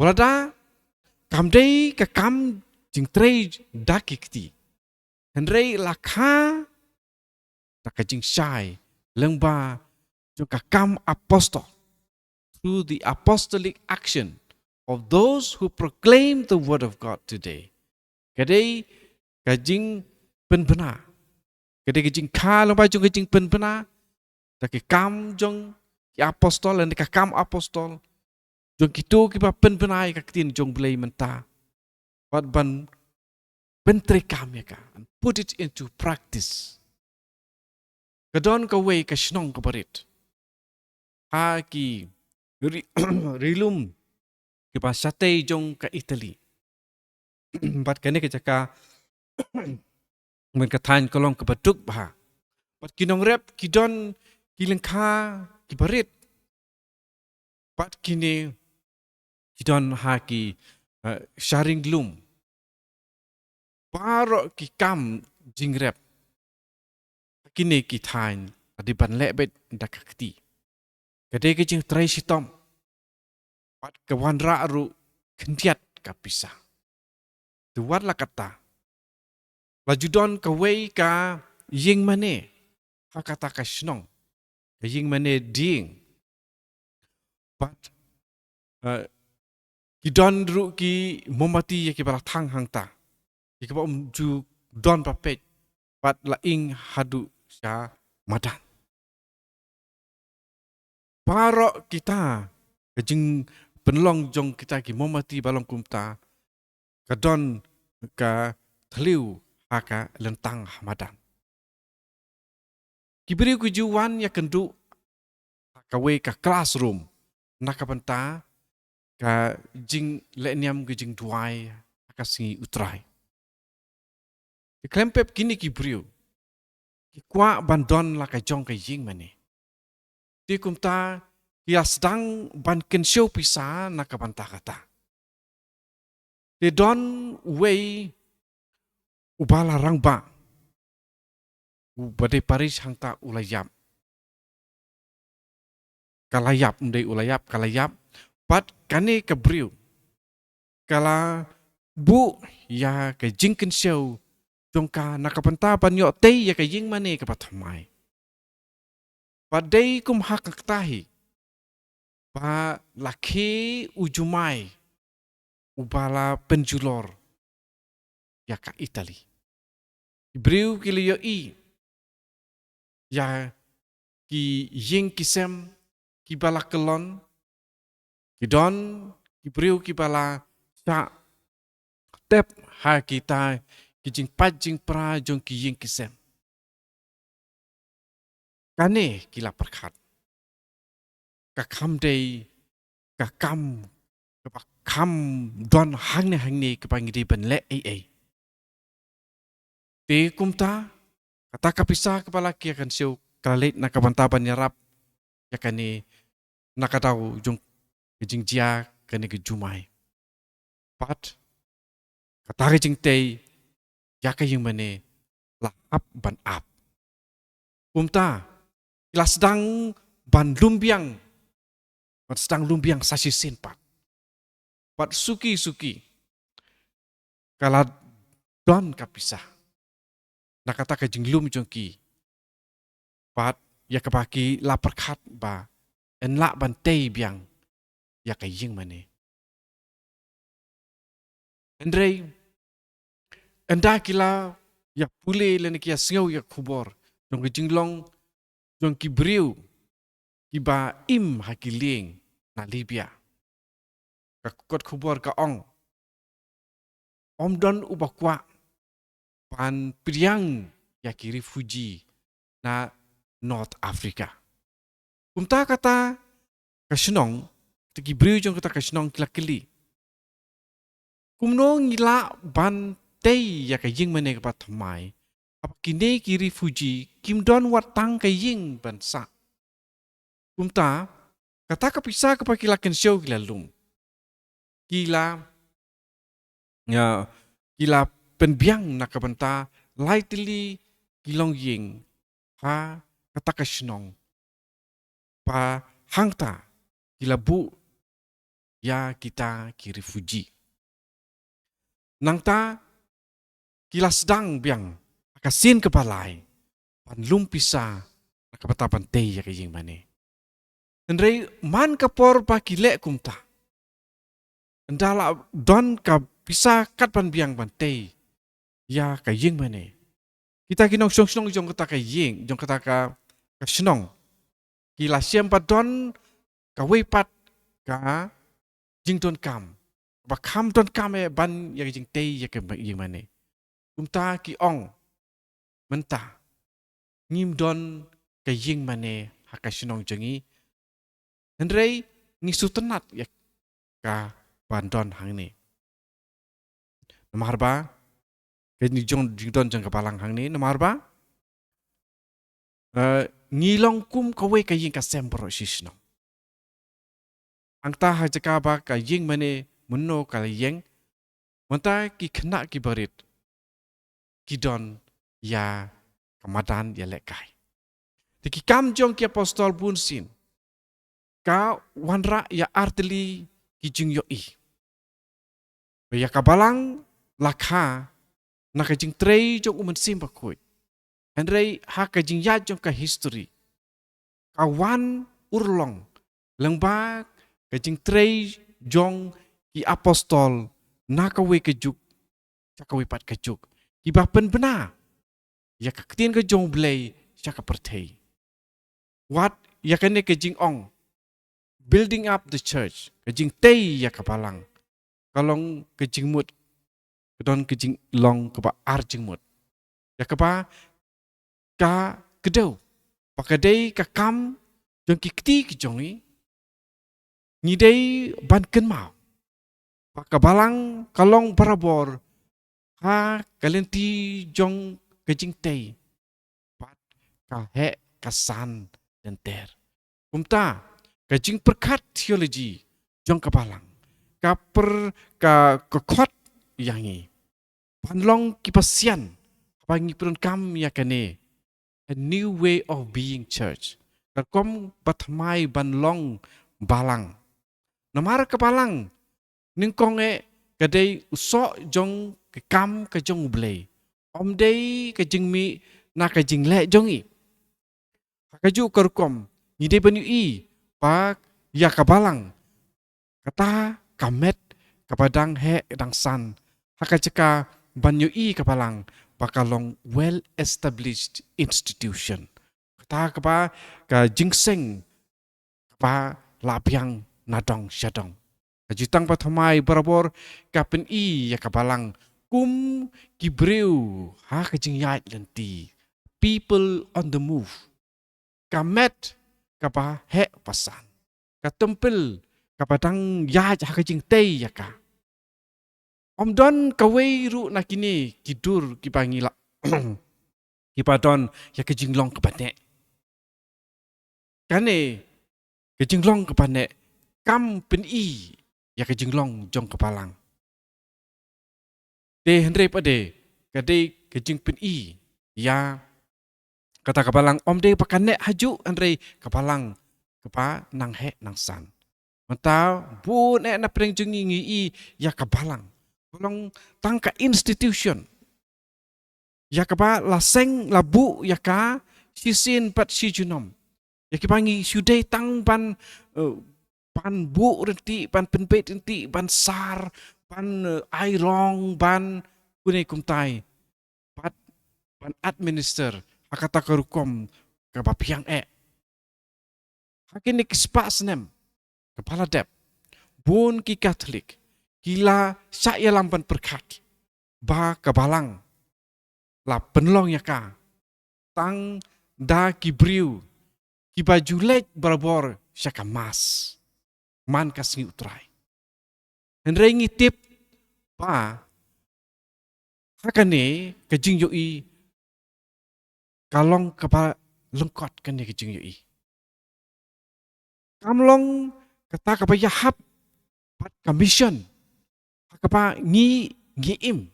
Walada kam dei ka kam jing trei dakikti. Henrei lakha ta ka jing shai lengba jong ka kam apostol through the apostolic action of those who proclaim the word of God today. Kadai ka jing penbena. Kadai ka jing kha lengba jong ka jing penbena ta ka kam jong ki apostol and ka kam apostol jong kito ki pa penbenai ka tin jong blei menta but ban pentre kam ya ka and put it into practice kadon ka way ka shnong ka barit ha ki rilum ki pa sate jong ka Italy but kane ka jaka men ka than kolong ka batuk ba but kinong rep kidon kilengka ki barit but kini kidon ha ki sharing glum paro ki kam jingrep kini ki thain di ban lebet dakakti kade ke jing trai sitom pat ke wan ra ru kendiat ka pisah tu wat la kata la judon ka wei ka ying mane ha kata ka snong ka ying mane ding pat ki don ru ki momati ye ki bala thang hang ta ki ba ju don pa pet pat la ing hadu sha madan paro kita kejing penlong jong kita ki momati balong kumta kadon ka thliu haka lentang hamadan kibri ku juwan ya kendu ka we ka classroom nakabanta ka jing leniam ku jing duai ka singi utrai ki klempep kini kibriu ki kwa bandon la ka jong ka ying mane ti kumta ya sedang ban kensyo pisa nakabanta kata te don wei ubala rangba ubade paris hangta ulayap kalayap ndai ulayap kalayap pat kane kebriu kala bu ya ke jingkin show jongka nakapenta panyo te ya ke jing mane ke pathamai padai kum hak tahi pa lakhi ujumai ubala penjulor ya ka Italy briu kilio i ya ki ying kisem ki bala kelon ki don ki briu ki bala sa tep ha kita ki jing pat jing pra jong ki ying kisem kane kila perkhat ka kam dei ka kam ka kam don hang ne ka pangidi ben le ai te kumta kata kapisa kepala kia kan siu kalalit na kabantaban nyarap ya kani nakataw jong jing jia kani ke jumai pat kata jing tei ya ka yung mane la ap ban ap kumta ila sedang ban lumbiang ban sedang lumbiang sasisin pat suki kala don kapisa nakata ka jing lum jong ki pat ya kapaki la perkhat ba en la ban tei biang ya ka ying mane Andrei, anda kila ya pule lene kia singau ya kubor. Jong ke jinglong, jong ki briu, ki ba im hakiling na Libya. Ka kot kubor ka ong. Om don ubakwa pan priang ya ki refugee na North Africa. Kumta kata kasenong, teki briu jong kata kasenong kila keli. Kumno ngila ban tei ya ka ying mane ka patmai. Apa kini ki refugee kim don watang ka ying bansa. Kumta kata ka pisa ka pakila kensyo kila lum. Kila ya kila penbiang nak kabanta lightly kilong ying ha kata kasenong pa hangta kila bu ya kita ki refugee. Nang ta kila sedang biang akasin kepalai pan lumpisa nakapata pantay ya kaying mane. Andrei man kapor pa kilek kumta. Andala don ka bisa kat pan biang pantay ya kaying mane. Kita kinong song jong kata kaying jong kata ka senong. Kila siam pa don ka wepat ka jing don kam. Ba kam don kam ban ya jing tay ya kaying mane. Kumta ki ong mentah ngim don kaying mane hakasinong jengi Andrei ngisu tenat ya ka bandon hang ni nomor ba kini jong don jeng kapalang hang ni nomor ba ngilong kum kawe kaying ka sembro sisno angta ha jaka ba kaying mane munno kayeng monta ki kena ki barit ki don ya kamadan ya lekai. Tiki kam jong ki apostol pun sin. Ka wanra ya arteli ki jing yo i. Ya kabalang lakha na ka jing trei jong umen sim bakoi. Andrei ha ka jing ya jong ka history. Ka wan urlong lengba ka jing trei jong ki apostol na ka we ka juk ka we pat ka juk. Ki ba pen bena. Ya ka ktien ka jong blei ya ka pertei. What ya kene ke jing ong building up the church ke jing tei ya kapalang kalong ke jing mut don ke jing long ke ba ar jing mut ya ke ba ka kedau pakadei ka kam jong ki kti ki jongi ni dei ban ken mau pakabalang kalong barabor ha kalenti jong ke jing tei pat ka he kasan enter. Kumta, kajing perkat teologi jong kapalang. Ka kot yangi. Panlong kipasian. Pangi perun kam yakane. A new way of being church. Kakom batmai banlong balang. Namar kapalang. Ningkong kadai usok jong kam ka jong blay. Om day kajing mi na kajing le jongi. Kaju kerkom ni de banyu i pak ya kabalang kata kamet kapadang he dang san hakajeka banyu i kabalang bakalong well established institution kata kapa ka jingseng kapa lapiang nadong syadong kajitang patamai barabor kapen i ya kabalang kum kibreu ha kajing yat lenti people on the move kamet kapa he pasan katempel kapadang ya ka jing tei ya ka om don kawei ru nakini kidur kipangila kipadon ya ka jinglong kapane kane ka jinglong kapane kam pen i ya ka jinglong jong kapalang de hendre pade kade ka jing pen i ya kata kapalang om de pakane haju andre kapalang kapa nang he nang san. Mata bu ne na preng jungi ngi i ya kapalang. Kolong tangka institution. Ya kapa la seng la bu ya ka sisin pat si junom. Ya kipangi sudai tang pan pan bu renti pan penpet renti pan sar ban ai rong ban kunai kumtai pat ban administer hakata karukom ka bapiang hakin kispa senem kepala dep bun ki Katolik kila saya lampan perkat ba kabalang la penlong yaka tang da kibriu ki baju lek barabor syaka mas man kasngi utrai henrengi tip ba hakane kejing yoi kalong kapa lengkot kene kejing yoi kamlong kata kapa yahap pat commission kapa ngi im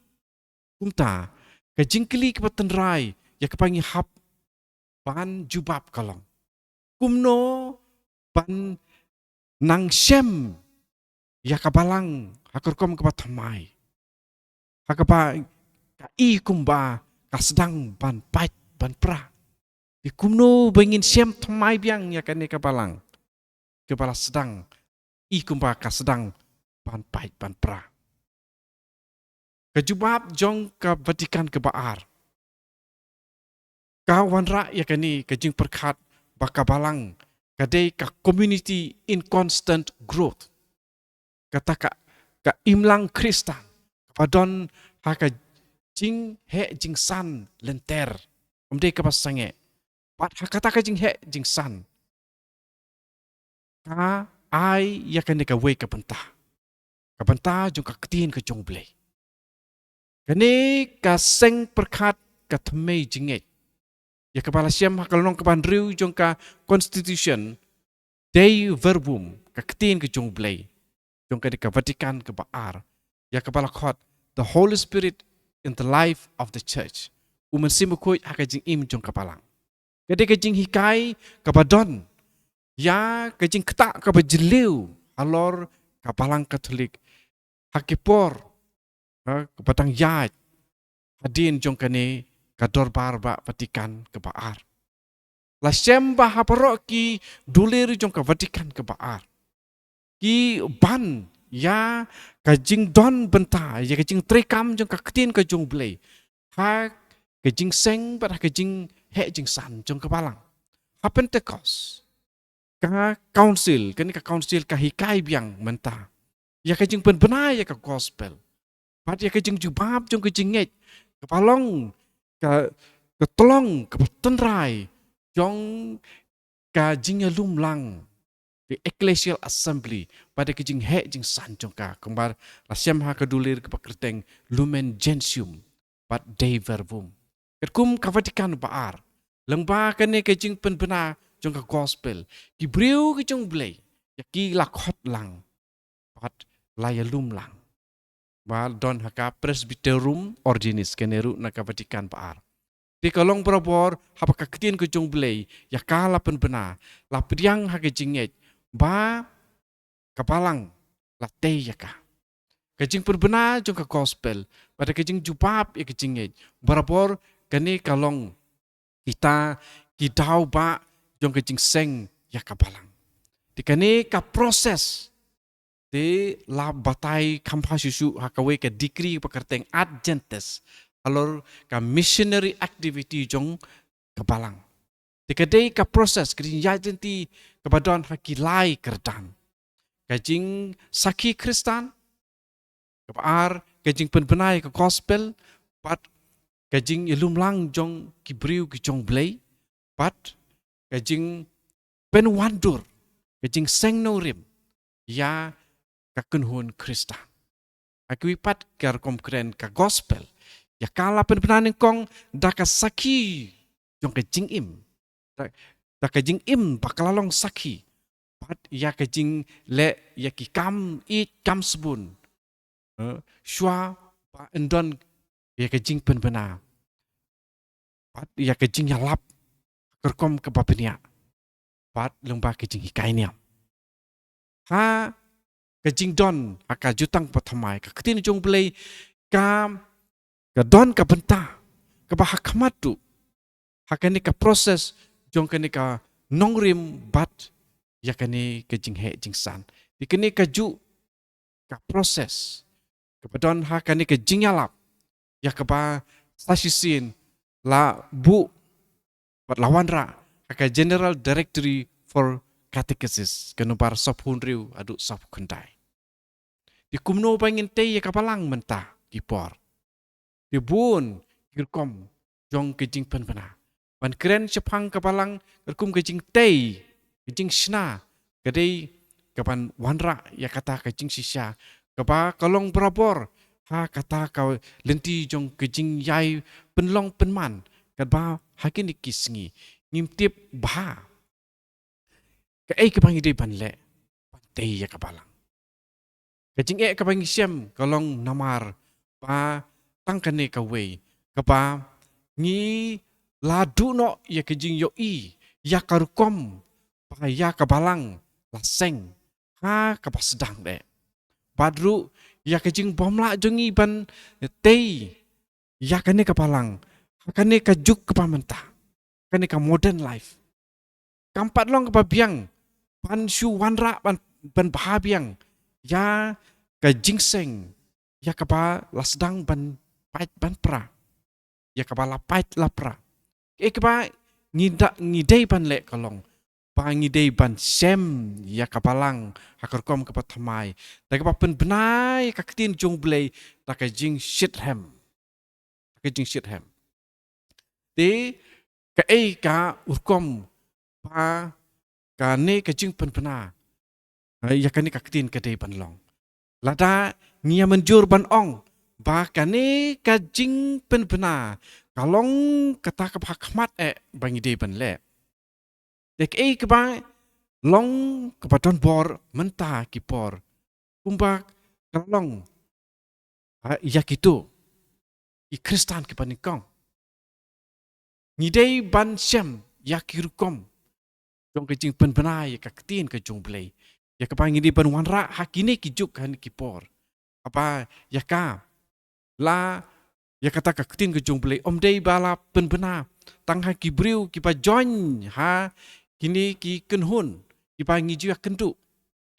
kumta kejing keli kapa tenrai ya kapa ngi hap ban jubab kalong kumno ban nang shem ya kabalang hakurkom kapa thamai hakapa ka i kumba kasdang ban pait ban pra di kumno bengin shem thamai biang ya kane kabalang kepala sedang i kumba kasdang ban pait ban pra kejubab jong ka Vatikan ke baar kawan ra ya kani kejing perkat bakabalang kadai ka community in constant growth kata ka imlang Kristan padon haka jing he jing san lenter umde ka pasange pat hakata ka jing he jing san ka ai ya kani ka we ka benta jong ka ketin ka jong blei kani ka seng perkat ka thmei jinge ya kepala siam hakalong ke bandriu jong ka constitution Dei verbum ka ketin ke jong blei jong ka Vatikan ke baar ya kepala khot the Holy Spirit in the life of the church umen simu koi haka jing im jong kapalang kade ka jing hikai ka badon ya ka jing kta ka bajliu alor kapalang Katolik hakipor ka batang yaj hadin jong kane kador barba Vatikan ke baar la semba haparo ki dulir jong ka Vatikan ke baar ki ban ya ka jing don benta ya ka jing trekam jong ka ketin ka jong blei ha ka jing seng pada ka jing he jing san jong ka balang ha Pentecost ka council ka council ka hikai biang menta ya ka jing penbena ya ka gospel pat ya ka jing jubab jong ka jing nget ka palong ka tolong ka tenrai jong ka jing lumlang the ecclesial assembly pada kejing he jing san jong ka kembar la siam ha kedulir ke pakreteng lumen gentium pat Dei verbum kum ka Vatikan baar lengba kene kejing penbena jong ka gospel ki briu ki jong blei ya ki la khot lang pat la ya lum lang ba don haka presbyterum ordinis keneru na ka Vatikan baar di kalong berabor hapa ka ketin ke jong blei ya kala penbena la priang ha kejing ba kapalang latay yaka kajing perbena jong ka gospel pada kajing jubab ya kajing barabor kani kalong kita kidau ba jong kajing seng ya kapalang di kani ka proses de la batai kampa susu hakawe ka dikri pakarteng adjentes alor ka missionary activity jong kapalang dekadei ka proses kajing yajenti kepadon hakilai kerdan kajing saki Kristan kepaar kajing penbenai ke gospel pat kajing ilum lang jong kibriu ki jong blei pat kajing penwandur kajing sengnorim ya kakenhun Kristan akui pat kar komkren ka gospel ya kala penbenaning kong daka saki jong kajing im da kajing im bakalalong saki pat ya kajing le ya ki kam sebun shwa pa endon ya kajing penbena pat ya kajing yalap kerkom ke bapenia pat lengba kajing hikainya ha kajing don aka jutang pathamai ka ketin jong blei ka don ka benta ka bahakamatu hakani ka proses jong kani ka nongrim bat ya kani kajing he jing san di kani ka ju ka proses Kepadon hakani ke jingyalap. Ya keba stasisin la bu pat lawan ra haka General Directory for Catechesis kenubar sop hunriu adu sop kundai. Di kumno bangin te ya kapalang mentah kipor. Di bun kirkom jong kejing penpena. Ban keren sepang kapalang kerkum kejing te kejing sna kadai kapan wanra ya kata kejing sisya kapa kalong berabor ha kata kau lenti jong kejing yai penlong penman kadba hakin dikisngi ngimtip bah ka ai kapang ide banle te ya kapalang kejing kapang isyam kalong namar pa tangkane kawe kapa ngi ladu no ya kejing yo i ya karukom pa ya kabalang laseng ha kapas sedang de badru ya kejing bomla jongi ban te ya kane kapalang kane kajuk kapamenta kane ka modern life kampat long kapabiang ban shu wanra ban bahabiang ya ka jingseng ya kapa lasdang ban pait ban pra ya kapa la pait la pra kapa ngidei ban le kalong pangidei ban sem ya kapalang hakorkom kapat thamai ta kapa pen benai kaktin jong blei ta ka jing shitham te ka ei ka urkom pa ka ne ka jing pen bena ya ka ne kaktin ka dei ban long lada ngia menjur ban ong ba ka ne ka jing pen bena kalong kata ka hakmat bangidei ban le dek ei ka ba long kepadon bor mentah kipor kumba kalong ya kitu i kristan kipanikong ngidei ban sem ya kirukom jong ke jing pen benai ka ketin ke jong blei ya ka ngidei ban wanra hakine kijuk han kipor apa ya ka la ya kata ka ketin ke jong blei om dei bala pen bena tang ha kibriu kipa join ha kini ki kenhun kipa ngiju ya kendu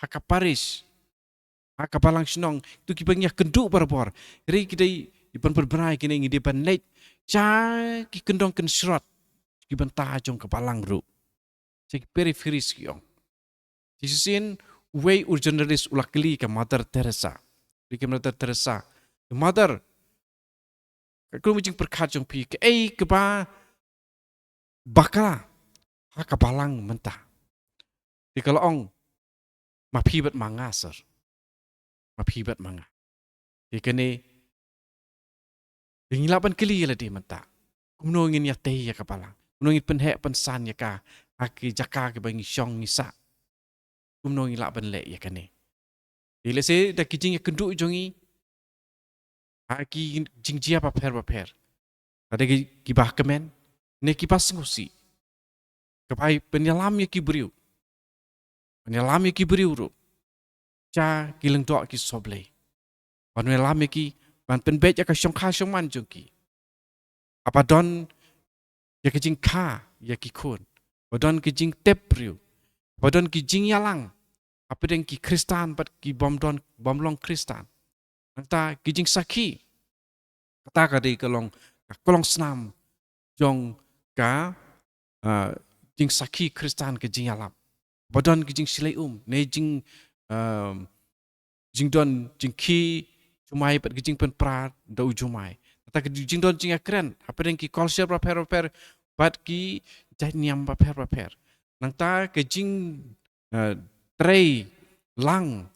haka paris haka balang sinong tu kipa ngya kendu barbor ri kidai ipan berberai kini ngide ban net cha ki kendong ken srot ki ban ta jong ka balang ru cek periferis kiong sisin way urgendalis ulakli ka Mother Teresa ri ka Mother Teresa mother ka mujing perkat jong pi ke ei ke ba bakala haka balang mentah di kalau ong mapibat mangasar mapibat manga ikene Hingilapan keli la di menta. Kumnongin ya teh ya kapala. Kumnongin penhek pensan ya ka. Aki jaka ke bangi syong ngisa. Kumnongin lapan le ya kane. Ila se da kijing ya kenduk jongi. Aki jingjia paper. Ada kibah kemen. Ne kipas ngusi. Kapai penyalam ya kibriu. Penyalam ya kibriu ru. Cha kileng doa ki soblei. Penyalam ya ki. Ban penbet ya ka syong ka syong man jongki. Apa don ya kijing ka ya kikun. Padon kijing tepriu. Padon kijing yalang. Apa den ki Kristan pat ki bomlong Kristan. Nanta kijing saki. Kata ka dei kolong senam jong ka jing saki Kristan kijing yalam. Padon kijing silai ne jing don jing ki jumai pat kijing pen prat da ujumai. Kata kijing don jing akren. Apa den ki kolsya per pat ki janyam per. Nanta kijing trei lang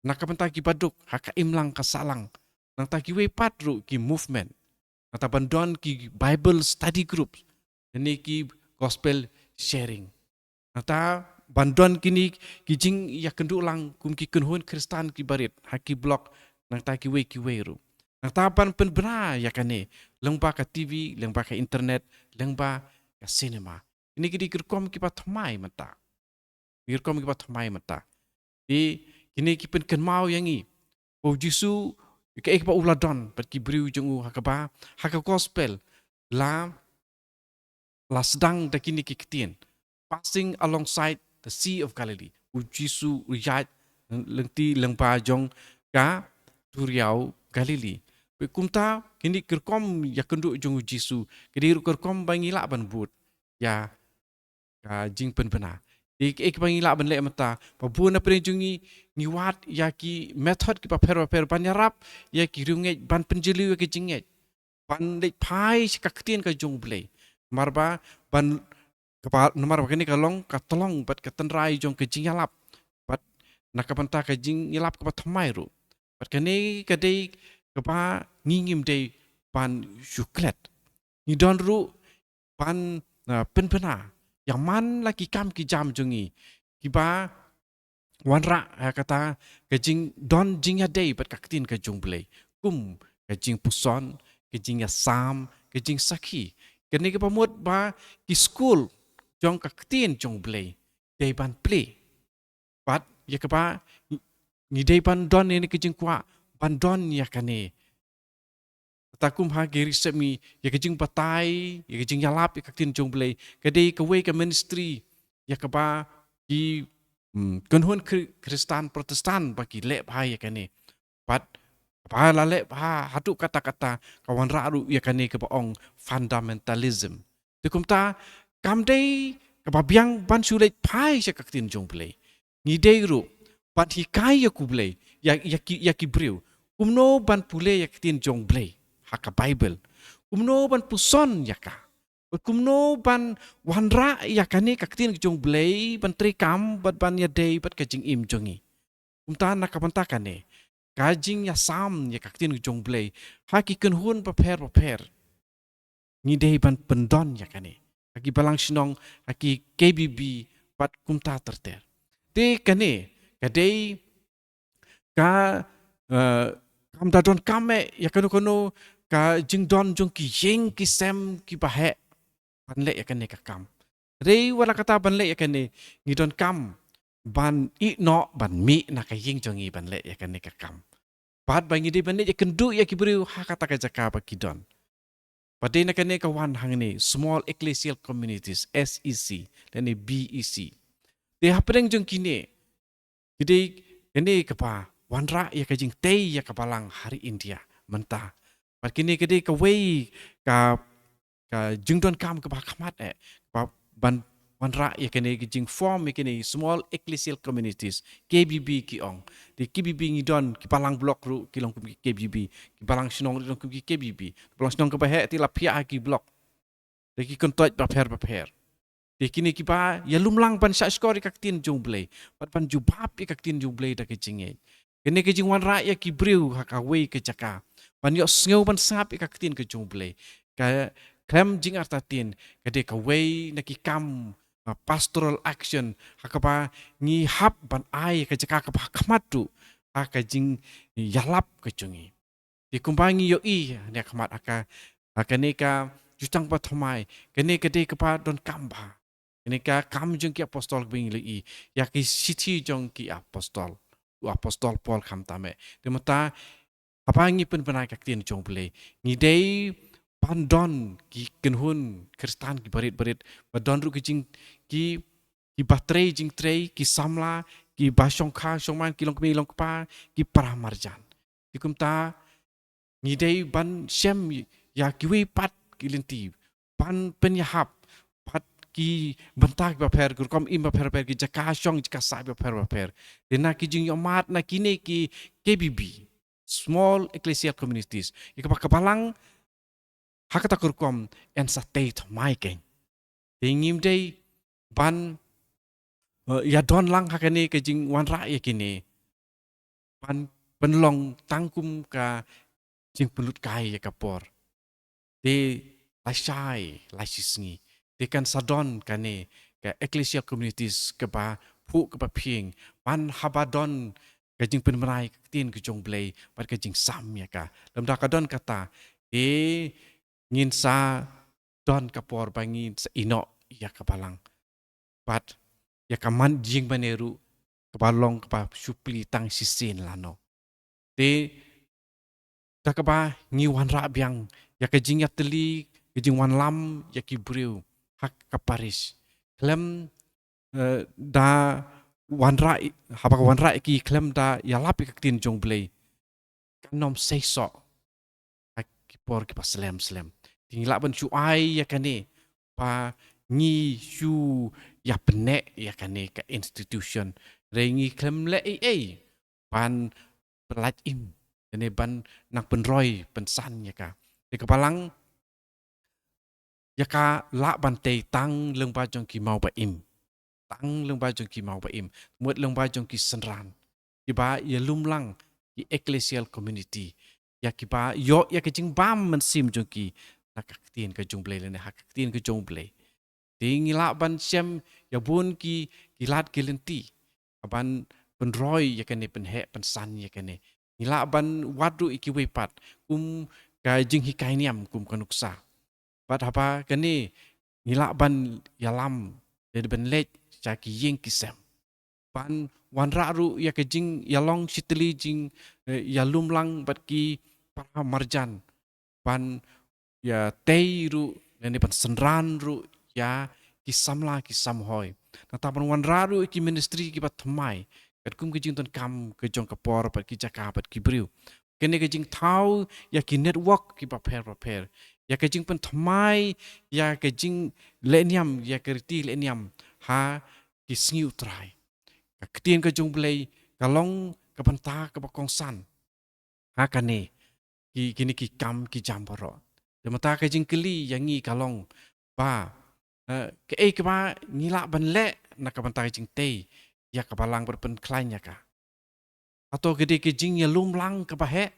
nakapenta ki baduk haka imlang kasalang nanta ki we patru ki movement nanta bandon ki Bible study group ini ki gospel sharing nanta bandon kini ki jing ya kendu lang kum ki kenhun Kristan ki barit haki blog nanta ki we ru nanta pan penbra ya kane lengba ka TV lengba ka internet lengba ka cinema ini ki dikerkom ki patmai mata dikerkom ki patmai mata di kini kipen ken mau yang i o jisu ke ek pa uladon pat ki briu jong hakaba haka gospel la sedang da kini ki ketien passing alongside the sea of Galilee o jisu yat lengti lengpa jong ka Turiau Galili. Kumta kini kerkom ya kenduk jong Jisu. Kedi kerkom bangila ban but. Ya jing pen bena. Ek bangila ban le mata. Pabu na penjungi niwat ya ki method ki paper banyarap ya ki runget ban penjelu ya ki jinget. Ban le pai kaktian ka jong blei. Marba ban kapal nomor begini kalong katolong bat katenrai jong ke jingalap. Bat nakapanta ka jing ilap ka patmai ru. Bat kani kadai kapa ngingim dei pan syuklet. Ni don ru pan penpena. Yang man laki kam ki jam jongi. Kiba wanra kata ka jing don jingya dei bat kaktin ka jong blei. Kum ka jing puson, ka jing ya sam, ka jing sakhi. Kani ka pamut ba ki school jong kaktin jong blei. Dei ban play. Bat ya kapa ni dei ban don ni ka jing kwa. Ban don ya kani. Takum ha geri semi ya kejing patai ya kejing yalap ya kaktin jong blei kadai kawe ke ministry ya kaba ki kenhun Kristan Protestan bagi lep ha ya kani pat apa la lep ha hatu kata-kata kawan raru ya kani ke baong fundamentalism tukum ta kamdai kababiang ban sulet pai ya kaktin jong blei ni dei ru pat hikai ya ku blei ya ki briu kumno ban pule ya kaktin jong blei haka Bible. Kumno ban puson yaka. Kumno ban wanra yakani kaktin jong blei ban trikam bat ban ya day bat kajing im jongi. Kumta nakapanta kane. Kajing ya sam ya kaktin jong blei. Haki kenhun paper. Ni day ban pendon yakani. Haki balang sinong haki KBB bat kumta terter. Te kane kadai ka kam dadon kame ya kono ka jing don jong ki yeng ki sem ki bahe ban le ya kane ka kam rei wala kata ban le ya kane ngi don kam ban I no ban mi na ka yeng jong I ban le ya kane ka kam pat bangi de ban le ya kendu ya ki bru ha kata ka jaka ba ki don pade na kane ka wan hang ni small ecclesial communities SEC dan BEC de hapeng jong kine gede kane ka pa wanra ya ka jing tei ya ka balang hari India mentah pat kini kedi ka wei ka jingdon kam ka bakamat ban wanra ya kini jing form ya kini small ecclesial communities KBB ki ong di KBB ngidon ki palang blok ru ki long ki KBB ki palang sinong long ki KBB palang sinong ka bahe ti lapia ki blok de ki kontot paper di kini ki pa ya lumlang ban sa skor ka tin jong blei pat ban jubab ka tin jong blei da ki jinge kini ki jing wanra ya ki briu ha ka wei ke jaka ban yo sngo ban sap ka tin ke jong blei ka klem jing artatin ka de ka wei na ki kam pastoral action ha ka ba ngi hap ban ai ka jaka ka ba kamatu ha ka jing yalap ke jongi di kumbangi yo I ne kamat aka ne ka jutang pa thomai kene ka de ka pa don kamba kene ka kam jong ki apostol bing li ya ki sithi jong ki apostol Paul kham tame de mata apa ngi pen penai ka tin jong blei ngi dei pandon ki kenhun Kristan ki barit badon ru ki jing ki batrei jing trei ki samla ki basong kha songman ki long pa ki paramarjan ki kumta ngi dei ban sem ya ki wi pat ki lenti ban penyahap pat ki bentak baper kom im baper ki jaka song jaka sa baper dena ki jing yomat na kine ki KBB small ecclesial communities ika pakabalang hakata kurkom en sa tate maiken tingim dei ban ya don lang hakane ke jing wan ra ya kini ban penlong tangkum ka jing pelut kai ya kapor de lasai lasisngi de kan sadon kane ka ecclesial communities ke ba pu ke ba ping ban habadon kajing penmerai tin ke jong blei pat kajing sam ya ka lam da kadon kata ngin sa don kapor bangin sa ino ya kabalang pat ya kaman jing baneru kabalong kapa supli tang sisin lano de da kaba ngi wan ra biang ya kajing ya teli kajing wan lam ya ki briu hak kaparis klem da wanra haba wanra ki klem da ya lapi tin jong blei nom sei sok kipor kipa selem. Tinggal ban cu ai ya kane pa ngi su ya penek ya kane ka institution rengi klem le pan pelat im ne ban nak penroy pensan ya ka. Di kepalang ya ka la ban te tang leng ba jong ki mau ba im. Tang leng ba jong ki mau ba im. Muat leng ba jong ki senran. Ki ba ya lumlang ki ecclesial community. Ya ki ba yo ya ke jing bam men sim jong ki nak tien ke jong ble le ne hak tien ke jong ble. Ting la ban sem ya bun ki lat ki lenti. Ban penroy ya kene penhe pensan ya kene. Ila ban wadu iki wepat ka jing hikai niam kanuksa. Pat apa kene ngila ban yalam de ben lech cha ki yeng kisem. Ban wan ru ya ke jing yalong siteli jing ya lumlang bat ki para marjan. Ban ya tei ru ne pan senran ru ya kisamla kisamhoy. Natapan wan ru ki ministry ki bat thamai. Kat kum ke jing ton kam ke jong kapor pat ki jaka pat ki briu. Kene ke jing thau ya ki network ki prepare. Ya ke jing pen thamai ya ke jing leniam ya ke riti leniam ha ki sngiu trai. Ka ketien ke jong belai kalong ke penta ke bakong san. Ha kane ki kini ki kam ki jambaro. Demata ke jing keli yang ngi kalong ba ke ba ngila ban le na ka penta ke jing te ya ka balang berpen klanya ka. Atau gede ke jing ya lumlang ke bahe.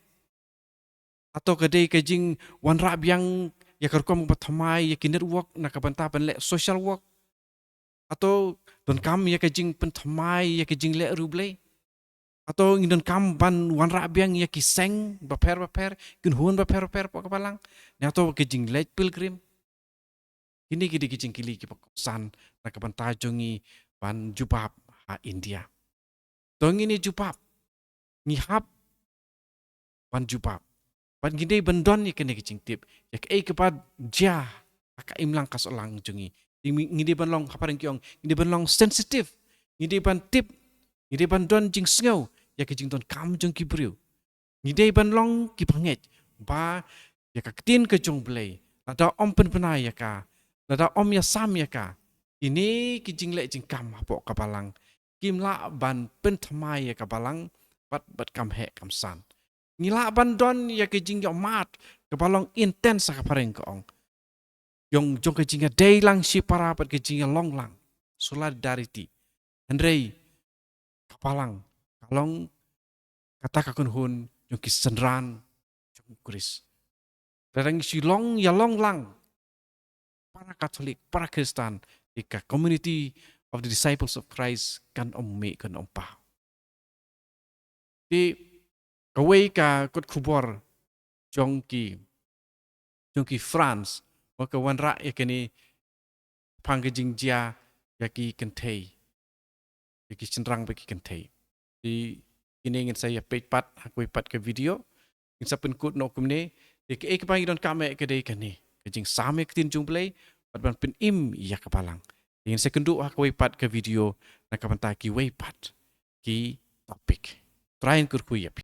Atau gede ke jing wan rab yang ya kerkom bathamai ya ki network na ka penta ban le social work. Atau don kam ya ke jing pen thamai ya ke jing le ruble. Atau ngidon kam ban wan rabiang ya kiseng baper kin huan baper po kapalang ne atau ke jing late pilgrim ini kidi kijing kili ki pakosan na kapan tajongi ban jubab ha India tong ini jubab ngihap ban jubab ban gide bandon ya kene kijing tip ya ke kepad ja aka imlang kas olang jongi ngide ban long kapareng kiong ngide ban long sensitive ngide ban tip ngide ban don jing sngau ya ke jing ton kam jong ki briu ngide ban long ki panget ba ya ka tin ke jong blei ada om pen penai ya ka ada om ya sam ya ka ini ki jing le jing kam hapo kapalang kim la ban pen thamai ya kapalang bat kam he kam san ngila ban don ya ke jing yo mat kapalang intense ka pareng ko ong yong jong ke jing day lang si para pat ke jing long lang solidarity andrei kapalang kalong kata kakun hun yung kisenran yung Kris. Darang silong ya long lang para Katolik, para Kristen, ika community of the disciples of Christ kan omme kan ompa. Di kawai ka kot kubor jongki France, maka wanra ya kini panggejing dia ya ki kentei, ya ki cenderang bagi kentei. Di ini ingin saya pepat, aku pepat ke video. Ingin saya penkut no kumne. Ke panggil don kame ke dei kani. Kejing same ketin jumplay. Pat pen im ya kepalang. Ingin saya kendu aku pepat ke video. Nak kapan ki wepat ki topik. Terain kurku ya.